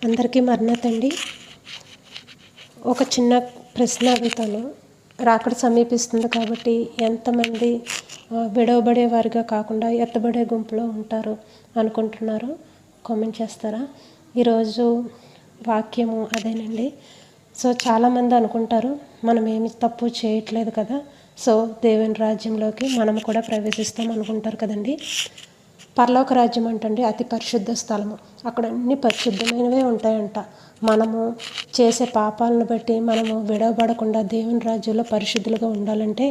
అందరికీ మరణతండి. ఒక చిన్న ప్రశ్న అడుగుతాను. రాకడ సమీపిస్తుంది కాబట్టి ఎంతమంది విడవబడే వారిగా కాకుండా ఎత్తబడే గుంపులో ఉంటారు అనుకుంటున్నారు? కామెంట్ చేస్తారా? ఈరోజు వాక్యము అదేనండి. సో చాలామంది అనుకుంటారు మనం ఏమి తప్పు చేయట్లేదు కదా, సో దేవుని రాజ్యంలోకి మనం కూడా ప్రవేశిస్తాం అనుకుంటారు కదండి. పరలోక రాజ్యం అంటండి అతి పరిశుద్ధ స్థలము. అక్కడ అన్ని పరిశుద్ధమైనవే ఉంటాయంట. మనము చేసే పాపాలను బట్టి మనము విడవబడకుండా దేవుని రాజ్యంలో పరిశుద్ధులుగా ఉండాలంటే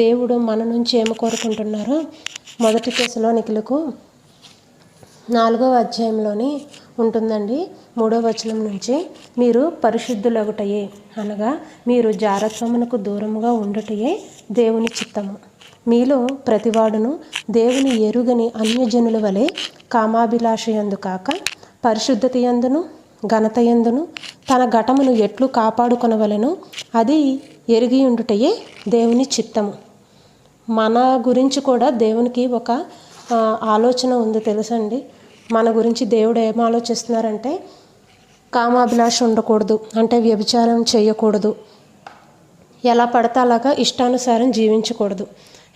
దేవుడు మన నుంచి ఏమి కోరుకుంటున్నారో 1 తెస్సలోనికీయులకు 4వ అధ్యాయంలోని ఉంటుందండి. 3వ వచనం నుంచి, మీరు పరిశుద్ధులగుటయే అనగా మీరు జారత్వమునకు దూరముగా ఉండుటయే దేవుని చిత్తము. మీలో ప్రతివాడును దేవుని ఎరుగని అన్యజనుల వలె కామాభిలాషయందు కాక పరిశుద్ధత యందును ఘనత యందును తన ఘటమును ఎట్లు కాపాడుకొనవలెనో అది ఎరిగి ఉండుటయే దేవుని చిత్తము. మన గురించి కూడా దేవునికి ఒక ఆలోచన ఉంది తెలుసండి. మన గురించి దేవుడు ఏం ఆలోచిస్తున్నారంటే కామాభిలాష ఉండకూడదు, అంటే వ్యభిచారం చేయకూడదు, ఎలా పడితే అలాగా ఇష్టానుసారం జీవించకూడదు.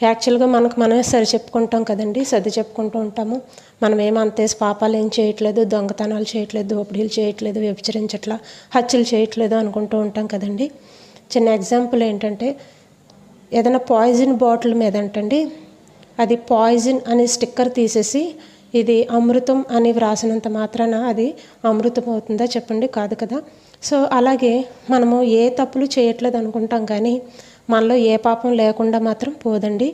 యాక్చువల్గా మనమే సరి చెప్పుకుంటాం కదండి, సర్ది చెప్పుకుంటూ ఉంటాము. మనం ఏమంతేసి పాపాలు ఏం చేయట్లేదు, దొంగతనాలు చేయట్లేదు, దోపిడీలు చేయట్లేదు, వ్యభిచరించట్లా, హత్యలు చేయట్లేదు అనుకుంటూ ఉంటాం కదండి. చిన్న ఎగ్జాంపుల్ ఏంటంటే, ఏదైనా పాయిజన్ బాటిల్ మీద అంటండి అది పాయిజన్ అనే స్టిక్కర్ తీసేసి ఇది అమృతం అని వ్రాసినంత మాత్రాన అది అమృతం అవుతుందా చెప్పండి? కాదు కదా. సో అలాగే మనము ఏ తప్పులు చేయట్లేదు అనుకుంటాం కానీ మనలో ఏ పాపం లేకుండా మాత్రం పోదండి.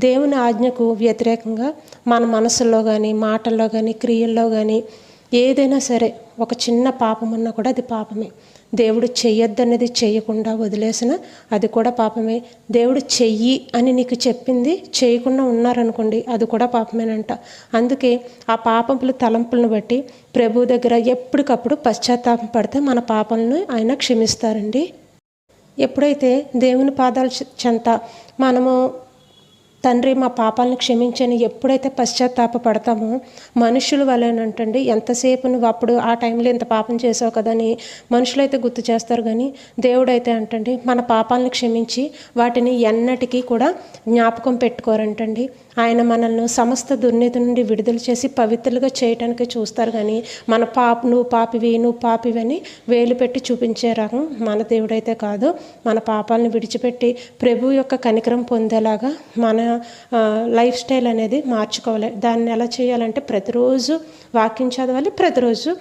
దేవుని ఆజ్ఞకు వ్యతిరేకంగా మన మనసుల్లో కానీ మాటల్లో కానీ క్రియల్లో కానీ ఏదైనా సరే ఒక చిన్న పాపం ఉన్నా కూడా అది పాపమే. దేవుడు చెయ్యొద్దనేది చేయకుండా వదిలేసిన అది కూడా పాపమే. దేవుడు చెయ్యి అని నీకు చెప్పింది చేయకుండా ఉన్నారనుకోండి, అది కూడా పాపమేనంట. అందుకే ఆ పాపముల తలంపులను బట్టి ప్రభు దగ్గర ఎప్పటికప్పుడు పశ్చాత్తాపం పడితే మన పాపలను ఆయన క్షమిస్తారండి. ఎప్పుడైతే దేవుని పాదాల చెంత మనము తండ్రి మా పాపాలను క్షమించని ఎప్పుడైతే పశ్చాత్తాప పడతామో మనుషుల వలనంటండి ఎంతసేపు నువ్వు అప్పుడు ఆ టైంలో ఇంత పాపం చేసావు కదని మనుషులైతే గుర్తు చేస్తారు, కానీ దేవుడైతే అంటండి మన పాపాలను క్షమించి వాటిని ఎన్నటికీ కూడా జ్ఞాపకం పెట్టుకోరంటండి. ఆయన మనల్ని సమస్త దుర్నీతి నుండి విడుదల చేసి పవిత్రులుగా చేయటానికి చూస్తారు, కానీ నువ్వు పాపివి అని వేలు పెట్టి చూపించే రకం మన దేవుడైతే కాదు. మన పాపాలను విడిచిపెట్టి ప్రభు యొక్క కనికరం పొందేలాగా మన లైఫ్ స్టైల్ అనేది మార్చుకోవాలి. దాన్ని ఎలా చేయాలంటే ప్రతిరోజు వాక్యం చదవాలి, ప్రతిరోజు